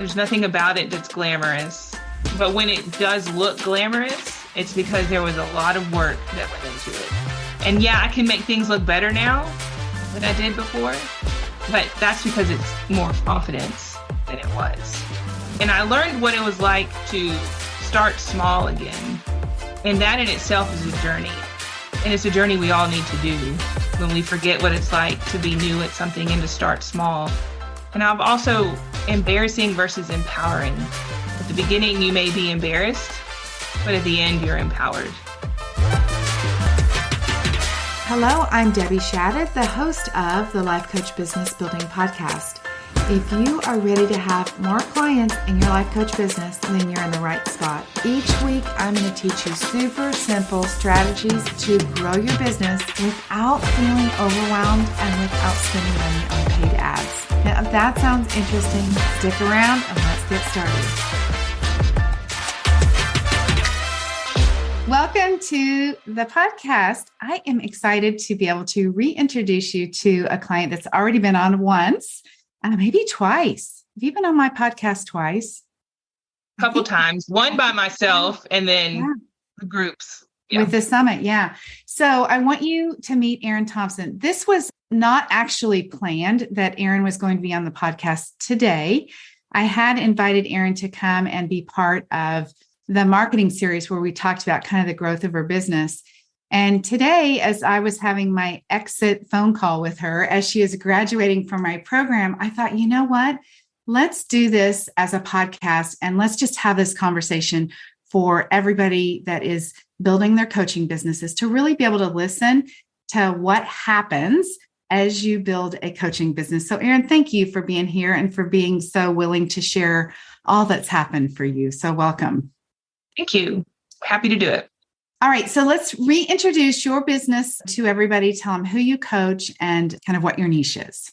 There's nothing about it that's glamorous. But when it does look glamorous, it's because there was a lot of work that went into it. And yeah, I can make things look better now than I did before, but that's because it's more confidence than it was. And I learned what it was like to start small again. And that in itself is a journey. And it's a journey we all need to do when we forget what it's like to be new at something and to start small. And I've also embarrassing versus empowering. At the beginning, you may be embarrassed, but at the end, you're empowered. Hello, I'm Debbie Shadid, the host of the Life Coach Business Building Podcast. If you are ready to have more clients in your life coach business, then you're in the right spot. Each week, I'm going to teach you super simple strategies to grow your business without feeling overwhelmed and without spending money on paid ads. Now, if that sounds interesting, stick around and let's get started. Welcome to the podcast. I am excited to be able to reintroduce you to a client that's already been on once, maybe twice. Have you been on my podcast twice? A couple times, one by myself and then the groups. With the summit, yeah. So I want you to meet Erin Thompson. This was not actually planned that Erin was going to be on the podcast today. I had invited Erin to come and be part of the marketing series where we talked about kind of the growth of her business. And today, as I was having my exit phone call with her, as she is graduating from my program, I thought, you know what? Let's do this as a podcast and let's just have this conversation for everybody that is building their coaching businesses to really be able to listen to what happens as you build a coaching business. So Erin, thank you for being here and for being so willing to share all that's happened for you. So welcome. Thank you. Happy to do it. All right. So let's reintroduce your business to everybody. Tell them who you coach and kind of what your niche is.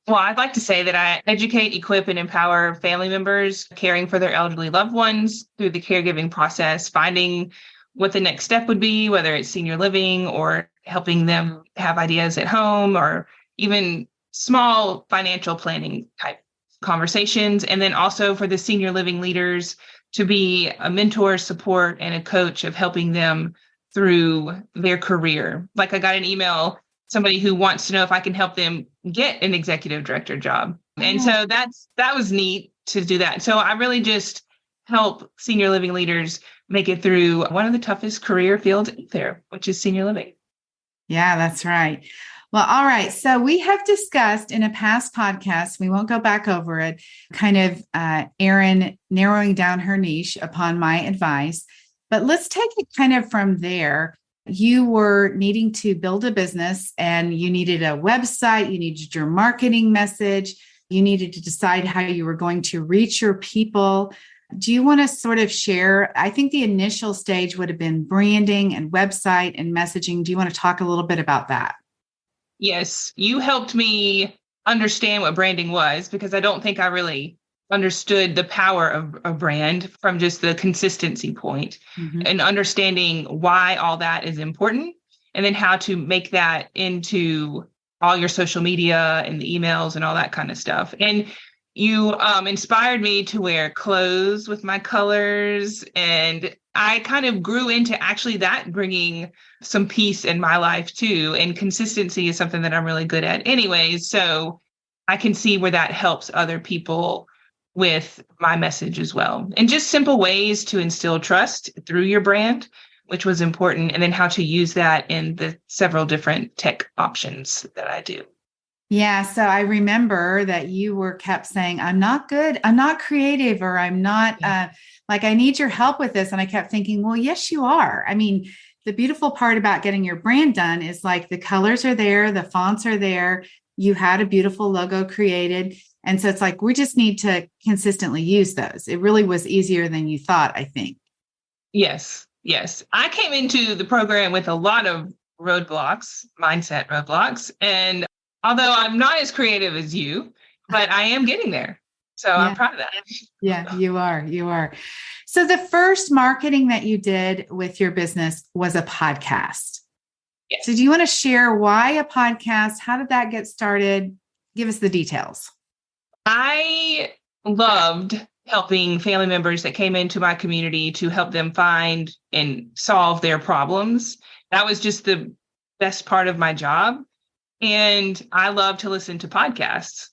Well, I'd like to say that I educate, equip, and empower family members caring for their elderly loved ones through the caregiving process, finding what the next step would be, whether it's senior living or helping them have ideas at home or even small financial planning type conversations. And then also for the senior living leaders to be a mentor, support, and a coach of helping them through their career. Like I got an email, somebody who wants to know if I can help them get an executive director job. And so that was neat to do that. So I really just help senior living leaders make it through one of the toughest career fields out there, which is senior living. Yeah, that's right. Well, all right. So we have discussed in a past podcast, we won't go back over it, kind of Erin narrowing down her niche upon my advice, but let's take it kind of from there. You were needing to build a business and you needed a website, you needed your marketing message, you needed to decide how you were going to reach your people. Do you want to sort of share? I think the initial stage would have been branding and website and messaging. Do you want to talk a little bit about that? Yes, you helped me understand what branding was because I don't think I really understood the power of a brand from just the consistency point and understanding why all that is important and then how to make that into all your social media and the emails and all that kind of stuff. And you inspired me to wear clothes with my colors, and I kind of grew into actually that bringing some peace in my life too. And consistency is something that I'm really good at anyways. So I can see where that helps other people with my message as well. And just simple ways to instill trust through your brand, which was important. And then how to use that in the several different tech options that I do. Yeah. So I remember that you were kept saying, I'm not good. I'm not creative, or I'm not I need your help with this. And I kept thinking, well, yes, you are. I mean, the beautiful part about getting your brand done is like the colors are there, the fonts are there. You had a beautiful logo created. And so it's like, we just need to consistently use those. It really was easier than you thought, I think. Yes. I came into the program with a lot of roadblocks, mindset roadblocks. And although I'm not as creative as you, but I am getting there. So I'm proud of that. Yeah, you are. So the first marketing that you did with your business was a podcast. Yes. So do you want to share why a podcast? How did that get started? Give us the details. I loved helping family members that came into my community to help them find and solve their problems. That was just the best part of my job. And I love to listen to podcasts.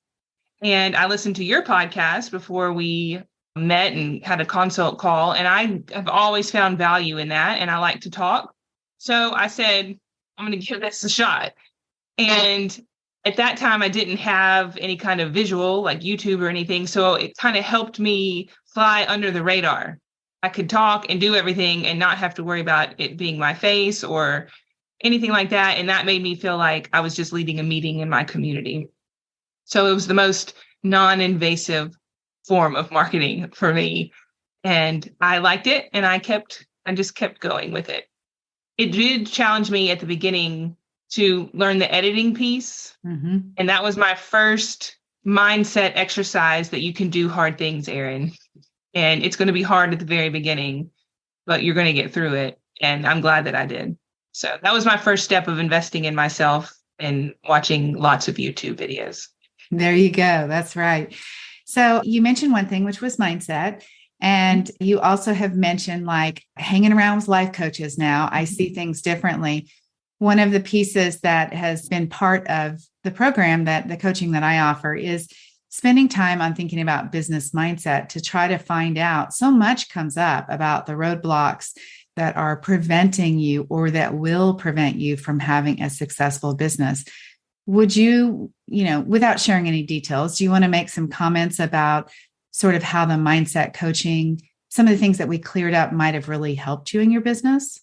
And I listened to your podcast before we met and had a consult call. And I have always found value in that. And I like to talk. So I said, I'm going to give this a shot. And at that time, I didn't have any kind of visual like YouTube or anything. So it kind of helped me fly under the radar. I could talk and do everything and not have to worry about it being my face or anything like that. And that made me feel like I was just leading a meeting in my community. So it was the most non-invasive form of marketing for me. And I liked it. And I just kept going with it. It did challenge me at the beginning to learn the editing piece. Mm-hmm. And that was my first mindset exercise that you can do hard things, Erin. And it's going to be hard at the very beginning, but you're going to get through it. And I'm glad that I did. So that was my first step of investing in myself and watching lots of YouTube videos. There you go. That's right. So you mentioned one thing, which was mindset. And you also have mentioned like hanging around with life coaches now. I see things differently. One of the pieces that has been part of the program, that the coaching that I offer, is spending time on thinking about business mindset to try to find out. So much comes up about the roadblocks that are preventing you or that will prevent you from having a successful business. Would you, without sharing any details, do you want to make some comments about sort of how the mindset coaching, some of the things that we cleared up might have really helped you in your business?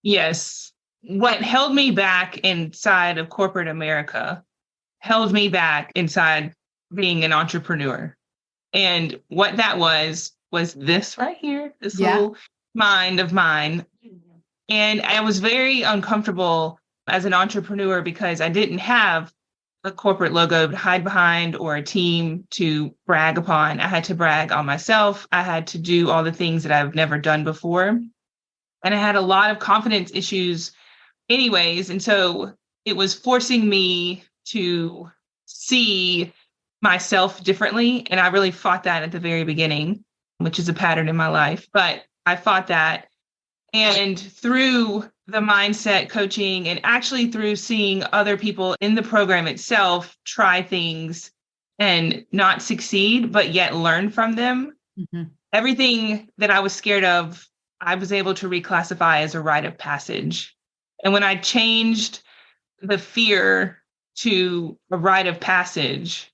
Yes. What held me back inside of corporate America held me back inside being an entrepreneur. And what that was this right here, this little mind of mine. And I was very uncomfortable as an entrepreneur because I didn't have a corporate logo to hide behind or a team to brag upon. I had to brag on myself. I had to do all the things that I've never done before. And I had a lot of confidence issues anyways. And so it was forcing me to see myself differently. And I really fought that at the very beginning, which is a pattern in my life. But I fought that. And through the mindset coaching and actually through seeing other people in the program itself try things and not succeed, but yet learn from them, everything that I was scared of, I was able to reclassify as a rite of passage. And when I changed the fear to a rite of passage,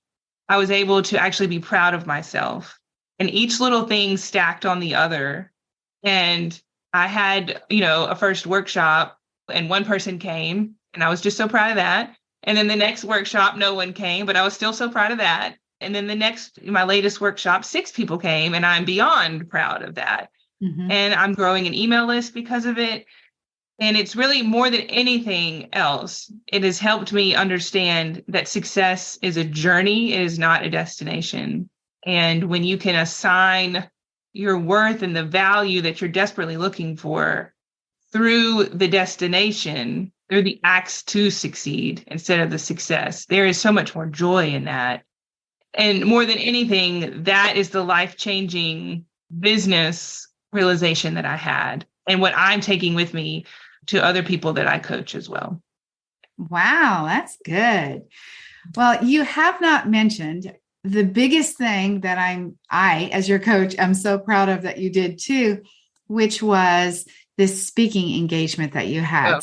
I was able to actually be proud of myself. And each little thing stacked on the other. And I had, a first workshop and one person came and I was just so proud of that. And then the next workshop, no one came, but I was still so proud of that. And then my latest workshop, 6 people came and I'm beyond proud of that. And I'm growing an email list because of it. And it's really more than anything else, it has helped me understand that success is a journey. It is not a destination. And when you can assign your worth and the value that you're desperately looking for through the destination, through the acts to succeed instead of the success, there is so much more joy in that. And more than anything, that is the life-changing business realization that I had and what I'm taking with me to other people that I coach as well. Wow, that's good. Well, you have not mentioned the biggest thing that I, as your coach, I'm so proud of that you did too, which was this speaking engagement that you had.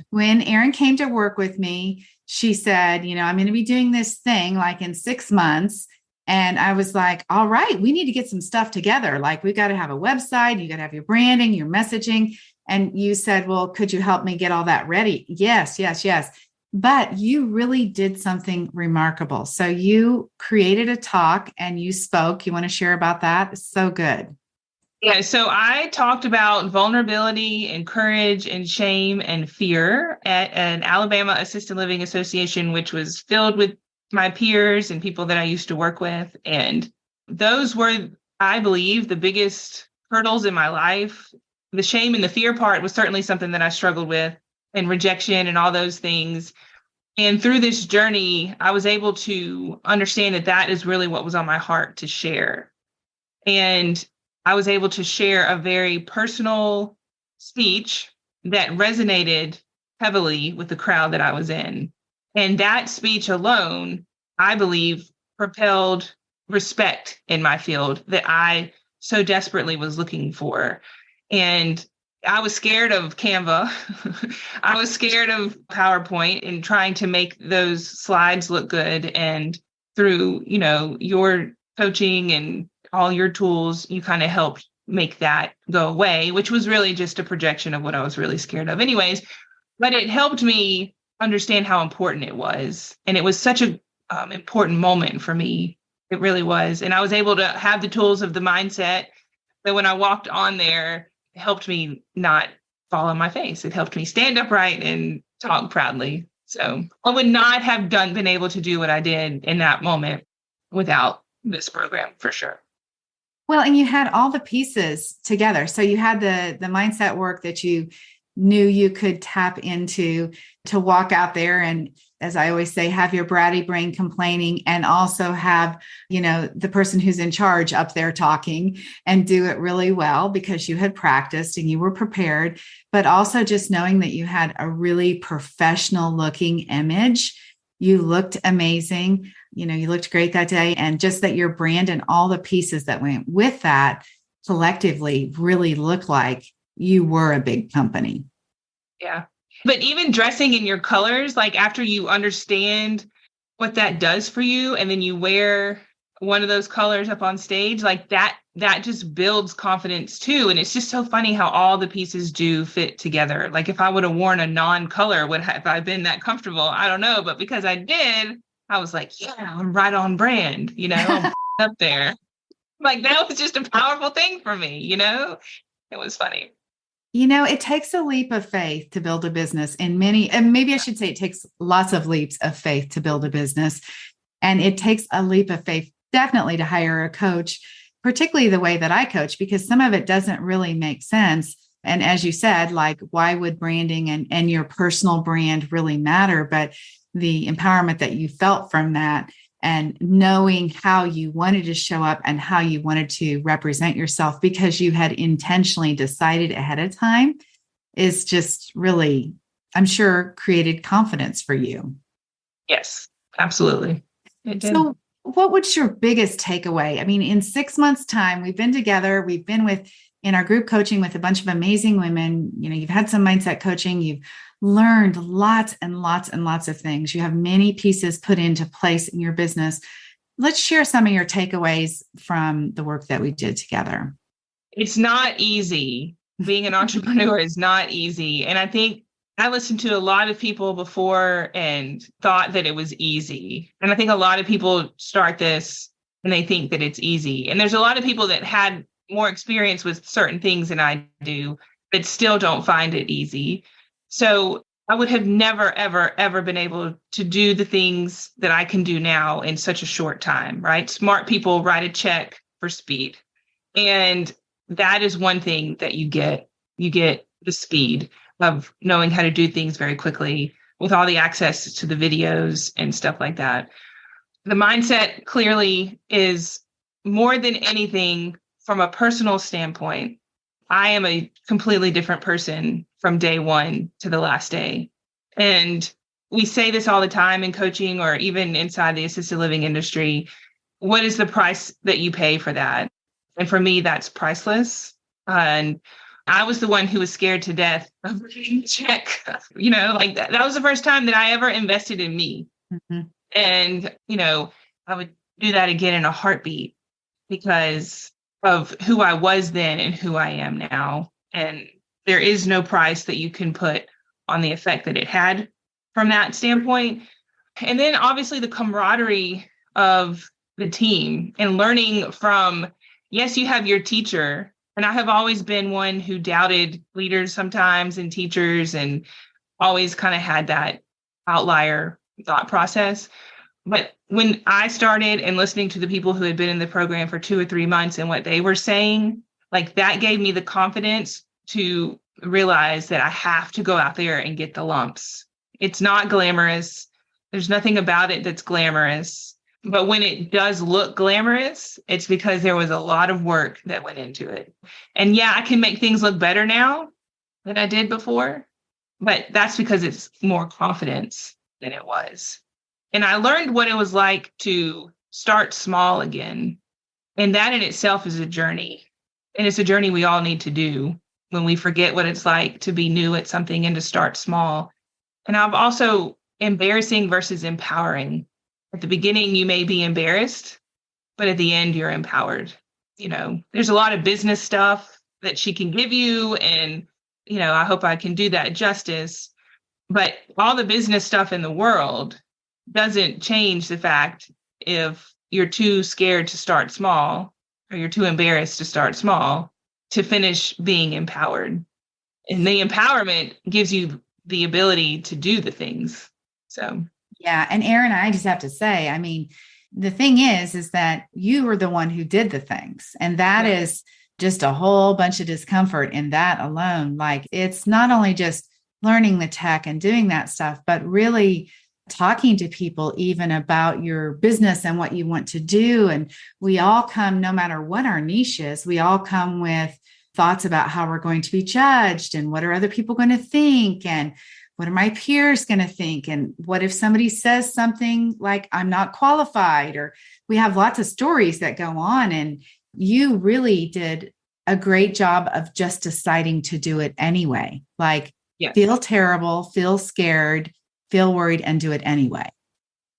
When Erin came to work with me, she said, I'm going to be doing this thing like in 6 months. And I was like, all right, we need to get some stuff together. Like we've got to have a website, you got to have your branding, your messaging. And you said, well, could you help me get all that ready? Yes. But you really did something remarkable. So you created a talk and you spoke. You want to share about that? It's so good. Yeah. So I talked about vulnerability and courage and shame and fear at an Alabama Assisted Living Association, which was filled with my peers and people that I used to work with. And those were, I believe, the biggest hurdles in my life. The shame and the fear part was certainly something that I struggled with, and rejection and all those things. And through this journey, I was able to understand that that is really what was on my heart to share. And I was able to share a very personal speech that resonated heavily with the crowd that I was in. And that speech alone, I believe, propelled respect in my field that I so desperately was looking for. And I was scared of Canva. I was scared of PowerPoint and trying to make those slides look good. And through, your coaching and all your tools, you kind of helped make that go away, which was really just a projection of what I was really scared of anyways. But it helped me understand how important it was. And it was such a important moment for me. It really was. And I was able to have the tools of the mindset that when I walked on there, it helped me not fall on my face. It helped me stand upright and talk proudly. So I would not have been able to do what I did in that moment without this program, for sure. Well, and you had all the pieces together. So you had the mindset work that you knew you could tap into to walk out there and, as I always say, have your bratty brain complaining and also have, the person who's in charge up there talking and do it really well because you had practiced and you were prepared, but also just knowing that you had a really professional looking image. You looked amazing. You looked great that day. And just that your brand and all the pieces that went with that collectively really looked like you were a big company. Yeah. But even dressing in your colors, like after you understand what that does for you, and then you wear one of those colors up on stage, like that just builds confidence too. And it's just so funny how all the pieces do fit together. Like if I would have worn a non-color, would have I been that comfortable? I don't know. But because I did, I was like, yeah, I'm right on brand, I'm up there. Like that was just a powerful thing for me, It was funny. It takes a leap of faith to build a business and maybe I should say it takes lots of leaps of faith to build a business. And it takes a leap of faith definitely to hire a coach, particularly the way that I coach, because some of it doesn't really make sense. And as you said, like, why would branding and your personal brand really matter? But the empowerment that you felt from that and knowing how you wanted to show up and how you wanted to represent yourself because you had intentionally decided ahead of time is just really, I'm sure, created confidence for you. Yes, absolutely. It did. So what was your biggest takeaway? I mean, in 6 months' time, we've been together, we've been in our group coaching with a bunch of amazing women. You've had some mindset coaching, you've learned lots and lots and lots of things. You have many pieces put into place in your business. Let's share some of your takeaways from the work that we did together. It's not easy. Being an entrepreneur is not easy. And I think I listened to a lot of people before and thought that it was easy. And I think a lot of people start this and they think that it's easy. And there's a lot of people that had more experience with certain things than I do, but still don't find it easy. So I would have never, ever, ever been able to do the things that I can do now in such a short time, right? Smart people write a check for speed. And that is one thing that you get. You get the speed of knowing how to do things very quickly with all the access to the videos and stuff like that. The mindset clearly is more than anything from a personal standpoint. I am a completely different person from day one to the last day. And we say this all the time in coaching or even inside the assisted living industry. What is the price that you pay for that? And for me, that's priceless. And I was the one who was scared to death of writing the check. Like that was the first time that I ever invested in me. Mm-hmm. And, I would do that again in a heartbeat because of who I was then and who I am now. And there is no price that you can put on the effect that it had from that standpoint. And then obviously the camaraderie of the team and learning from, yes, you have your teacher. And I have always been one who doubted leaders sometimes and teachers and always kind of had that outlier thought process. But when I started and listening to the people who had been in the program for 2 or 3 months and what they were saying, like that gave me the confidence to realize that I have to go out there and get the lumps. It's not glamorous. There's nothing about it that's glamorous. But when it does look glamorous, it's because there was a lot of work that went into it. And yeah, I can make things look better now than I did before, but that's because it's more confidence than it was. And I learned what it was like to start small again. And that in itself is a journey. And it's a journey we all need to do when we forget what it's like to be new at something and to start small. And I've also embarrassing versus empowering. At the beginning, you may be embarrassed, but at the end, you're empowered. There's a lot of business stuff that she can give you. And, I hope I can do that justice. But all the business stuff in the world doesn't change the fact if you're too scared to start small or you're too embarrassed to start small to finish being empowered. And the empowerment gives you the ability to do the things. So. Yeah. And Erin, I just have to say, I mean, the thing is that you were the one who did the things. And that is just a whole bunch of discomfort in that alone. Like, it's not only just learning the tech and doing that stuff, but really talking to people even about your business and what you want to do. And we all come, no matter what our niche is, we all come with thoughts about how we're going to be judged and what are other people going to think and what are my peers going to think? And what if somebody says something like, I'm not qualified? Or we have lots of stories that go on. And you really did a great job of just deciding to do it anyway. Like, yes. Feel terrible, feel scared, feel worried, and do it anyway.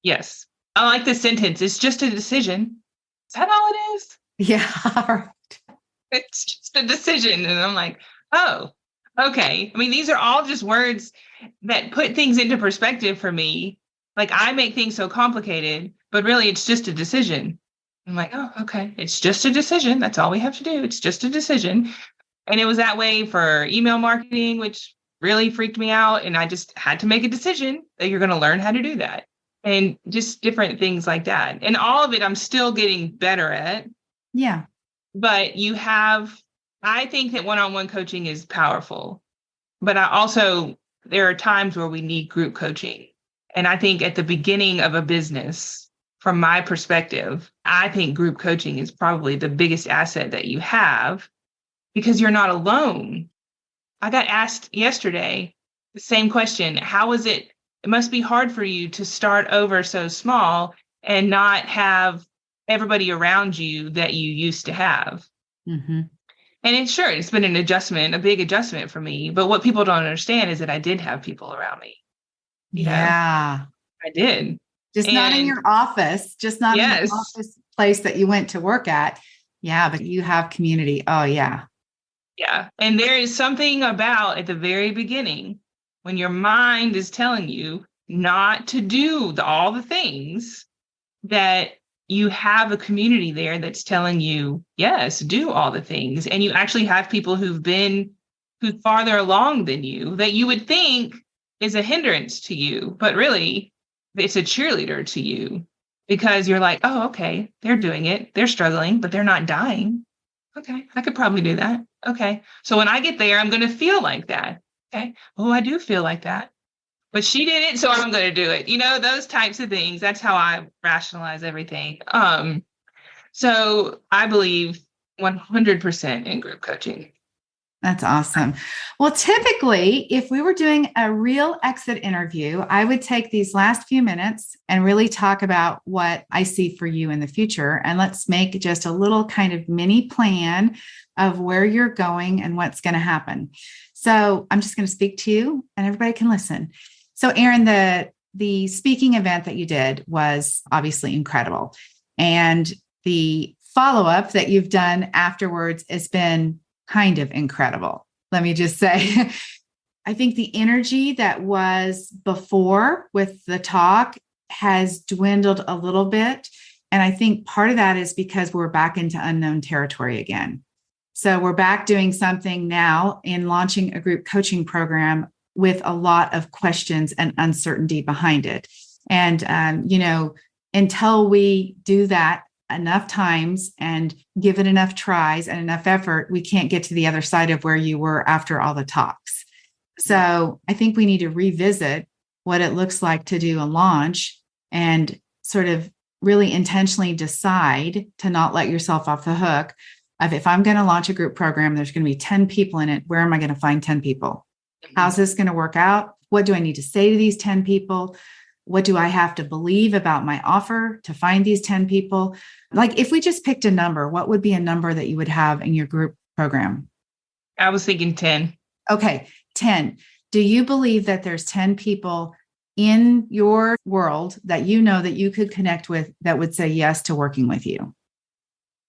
Yes. I like the sentence. It's just a decision. Is that all it is? Yeah. It's just a decision. And I'm like, oh, okay. I mean, these are all just words that put things into perspective for me. Like, I make things so complicated, but really it's just a decision. I'm like, oh, okay. It's just a decision. That's all we have to do. It's just a decision. And it was that way for email marketing, which really freaked me out. And I just had to make a decision that you're going to learn how to do that. And just different things like that. And all of it, I'm still getting better at. Yeah. But I think that one-on-one coaching is powerful. But there are times where we need group coaching. And I think at the beginning of a business, from my perspective, I think group coaching is probably the biggest asset that you have because you're not alone. I got asked yesterday the same question. How is it? It must be hard for you to start over so small and not have everybody around you that you used to have. Mm-hmm. And it's been an adjustment, a big adjustment for me. But what people don't understand is that I did have people around me. Yeah. I did. Just not in your office, just not in the office place that you went to work at. Yeah, but you have community. Oh, yeah. Yeah. And there is something about at the very beginning when your mind is telling you not to do all the things, that you have a community there that's telling you, yes, do all the things. And you actually have people who's farther along than you that you would think is a hindrance to you, but really it's a cheerleader to you because you're like, oh, okay, they're doing it. They're struggling, but they're not dying. Okay, I could probably do that. Okay. So when I get there, I'm going to feel like that. Okay. Oh, I do feel like that. But she did it, so I'm going to do it. Those types of things. That's how I rationalize everything. So I believe 100% in group coaching. That's awesome. Well, typically, if we were doing a real exit interview, I would take these last few minutes and really talk about what I see for you in the future. And let's make just a little kind of mini plan of where you're going and what's going to happen. So I'm just going to speak to you and everybody can listen. So Erin, the speaking event that you did was obviously incredible. And the follow-up that you've done afterwards has been kind of incredible. Let me just say, I think the energy that was before with the talk has dwindled a little bit. And I think part of that is because we're back into unknown territory again. So we're back doing something now in launching a group coaching program with a lot of questions and uncertainty behind it. And, until we do that enough times and give it enough tries and enough effort, we can't get to the other side of where you were after all the talks. So I think we need to revisit what it looks like to do a launch and sort of really intentionally decide to not let yourself off the hook of, if I'm going to launch a group program, there's going to be 10 people in it. Where am I going to find 10 people? How's this going to work out? What do I need to say to these 10 people? What do I have to believe about my offer to find these 10 people? Like, if we just picked a number, what would be a number that you would have in your group program? I was thinking 10. Okay, 10. Do you believe that there's 10 people in your world that you know that you could connect with that would say yes to working with you?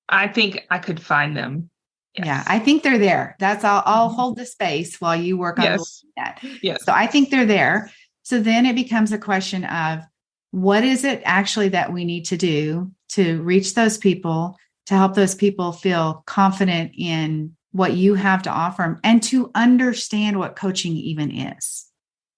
I think I could find them. Yes. Yeah, I think they're there. I'll hold the space while you work on that. Yes. So I think they're there. So then it becomes a question of, what is it actually that we need to do to reach those people, to help those people feel confident in what you have to offer them, and to understand what coaching even is?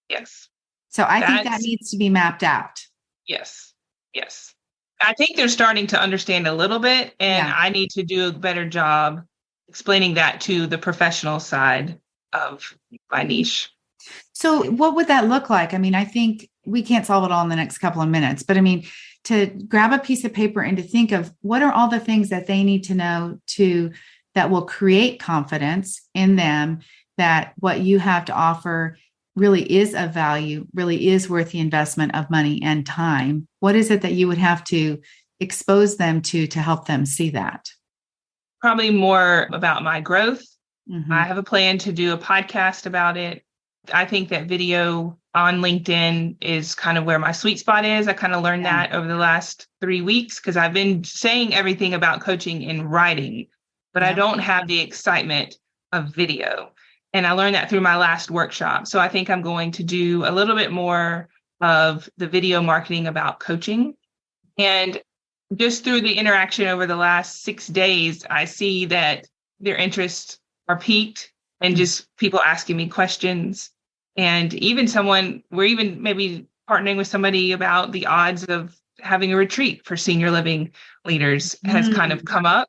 Yes. So I think that needs to be mapped out. Yes. Yes. I think they're starting to understand a little bit, and I need to do a better job explaining that to the professional side of my niche. So what would that look like? I mean, I think we can't solve it all in the next couple of minutes, but I mean, to grab a piece of paper and to think of what are all the things that they need to know that will create confidence in them, that what you have to offer really is of value, really is worth the investment of money and time. What is it that you would have to expose them to help them see that? Probably more about my growth. Mm-hmm. I have a plan to do a podcast about it. I think that video on LinkedIn is kind of where my sweet spot is. I kind of learned that over the last 3 weeks, because I've been saying everything about coaching in writing, but I don't have the excitement of video. And I learned that through my last workshop. So I think I'm going to do a little bit more of the video marketing about coaching. And just through the interaction over the last 6 days, I see that their interests are piqued, and just people asking me questions. And even we're even maybe partnering with somebody about the odds of having a retreat for senior living leaders has kind of come up.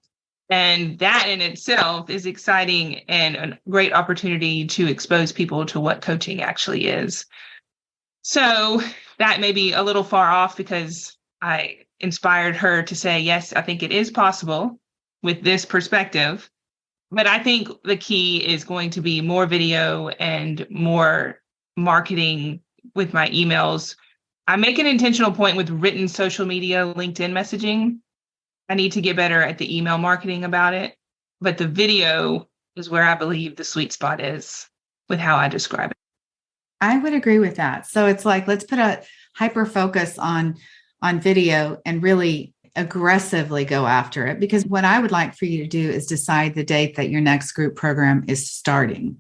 And that in itself is exciting and a great opportunity to expose people to what coaching actually is. So that may be a little far off, because I inspired her to say, yes, I think it is possible with this perspective. But I think the key is going to be more video and more marketing with my emails. I make an intentional point with written social media, LinkedIn messaging. I need to get better at the email marketing about it. But the video is where I believe the sweet spot is with how I describe it. I would agree with that. So it's like, let's put a hyper focus on video and really aggressively go after it. Because what I would like for you to do is decide the date that your next group program is starting,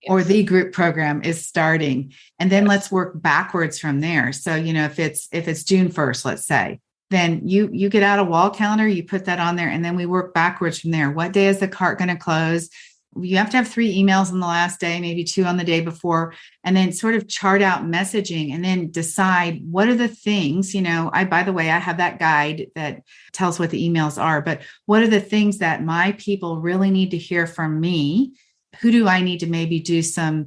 or the group program is starting. And then let's work backwards from there. So, if it's June 1st, let's say, then you get out a wall calendar, you put that on there, and then we work backwards from there. What day is the cart going to close? You have to have 3 emails on the last day, maybe 2 on the day before, and then sort of chart out messaging, and then decide what are the things, by the way, I have that guide that tells what the emails are, but what are the things that my people really need to hear from me? Who do I need to maybe do some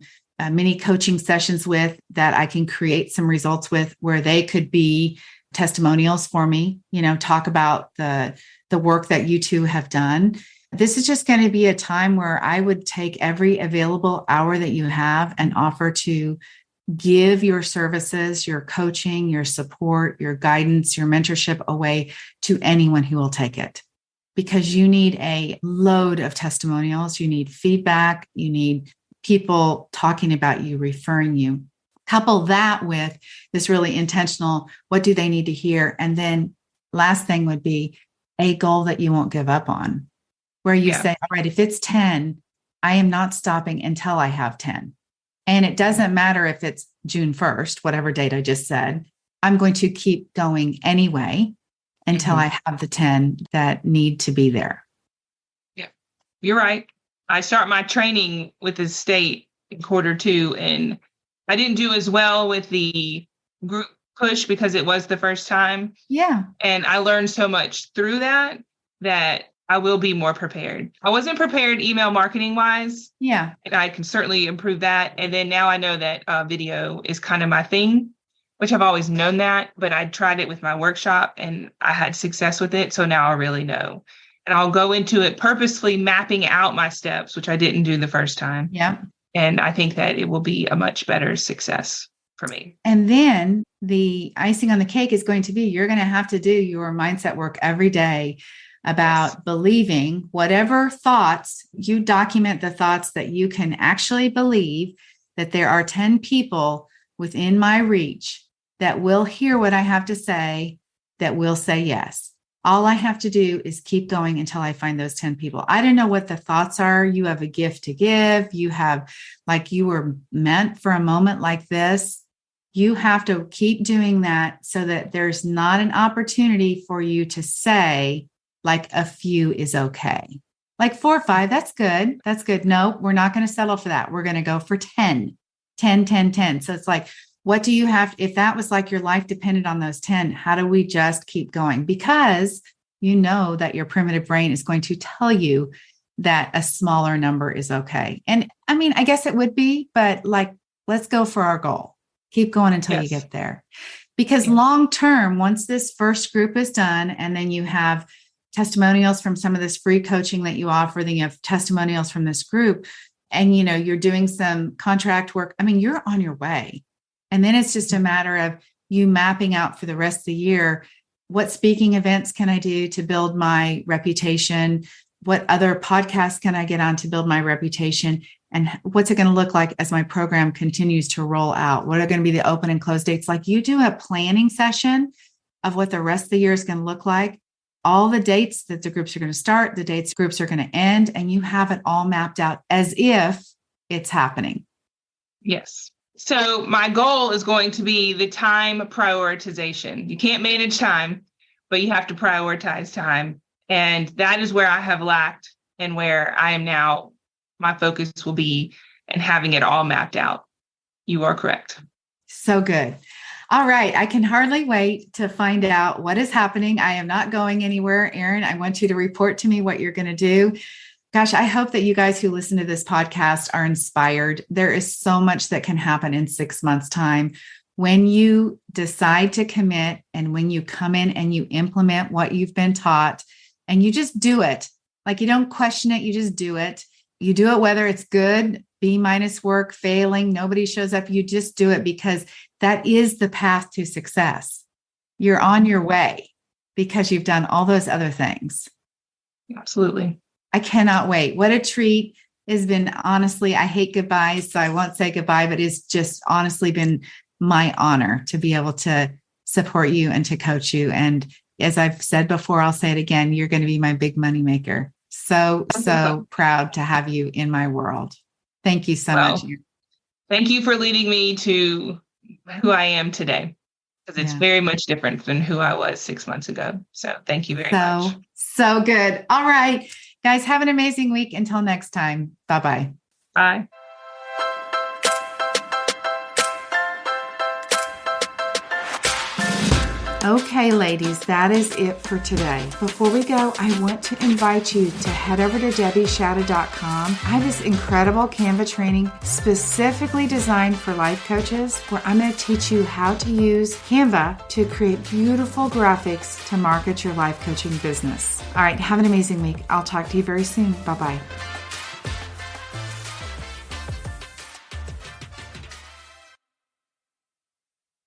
mini coaching sessions with, that I can create some results with, where they could be testimonials for me, talk about the work that you two have done. This is just going to be a time where I would take every available hour that you have and offer to give your services, your coaching, your support, your guidance, your mentorship away to anyone who will take it. Because you need a load of testimonials, you need feedback, you need people talking about you, referring you. Couple that with this really intentional, what do they need to hear? And then last thing would be a goal that you won't give up on, where you say, all right, if it's 10, I am not stopping until I have 10. And it doesn't matter if it's June 1st, whatever date I just said, I'm going to keep going anyway until I have the 10 that need to be there. Yeah, you're right. I start my training with the state in Q2, and I didn't do as well with the group push because it was the first time. Yeah. And I learned so much through that I will be more prepared. I wasn't prepared email marketing wise. Yeah. And I can certainly improve that. And then now I know that video is kind of my thing. which I've always known that, but I tried it with my workshop and I had success with it. So now I really know. And I'll go into it purposefully mapping out my steps, which I didn't do the first time. Yeah. And I think that it will be a much better success for me. And then the icing on the cake is going to be, you're going to have to do your mindset work every day about believing whatever thoughts. You document the thoughts that you can actually believe, that there are 10 people within my reach that will hear what I have to say, that will say yes. All I have to do is keep going until I find those 10 people. I don't know what the thoughts are. You have a gift to give. You have, like, you were meant for a moment like this. You have to keep doing that so that there's not an opportunity for you to say, like, a few is okay. Like 4 or 5, that's good. That's good. No, we're not going to settle for that. We're going to go for 10. So it's like, what do you have? If that was like your life depended on those 10, how do we just keep going? Because you know that your primitive brain is going to tell you that a smaller number is okay. And I mean, I guess it would be, but like, let's go for our goal. Keep going until you get there. Because long term, once this first group is done, and then you have testimonials from some of this free coaching that you offer, then you have testimonials from this group, and you know, you're doing some contract work. I mean, you're on your way. And then it's just a matter of you mapping out for the rest of the year, what speaking events can I do to build my reputation? What other podcasts can I get on to build my reputation? And what's it going to look like as my program continues to roll out? What are going to be the open and close dates? Like, you do a planning session of what the rest of the year is going to look like, all the dates that the groups are going to start, the dates groups are going to end, and you have it all mapped out as if it's happening. Yes. So my goal is going to be the time prioritization. You can't manage time, but you have to prioritize time. And that is where I have lacked, and where I am now, my focus will be, and having it all mapped out. You are correct. So good. All right. I can hardly wait to find out what is happening. I am not going anywhere. Erin, I want you to report to me what you're going to do. Gosh, I hope that you guys who listen to this podcast are inspired. There is so much that can happen in 6 months' time. When you decide to commit, and when you come in and you implement what you've been taught, and you just do it, like, you don't question it, you just do it. You do it whether it's good, B- work, failing, nobody shows up. You just do it, because that is the path to success. You're on your way because you've done all those other things. Absolutely. I cannot wait. What a treat. It's been, honestly, I hate goodbyes, so I won't say goodbye, but it's just honestly been my honor to be able to support you and to coach you. And as I've said before, I'll say it again, you're going to be my big money maker. So proud to have you in my world. Thank you so much. Thank you for leading me to who I am today, because it's very much different than who I was 6 months ago. So thank you very much. So good. All right, guys, have an amazing week. Until next time. Bye-bye. Bye. Okay, ladies, that is it for today. Before we go, I want to invite you to head over to DebbieShadid.com. I have this incredible Canva training specifically designed for life coaches, where I'm going to teach you how to use Canva to create beautiful graphics to market your life coaching business. All right, have an amazing week. I'll talk to you very soon. Bye-bye.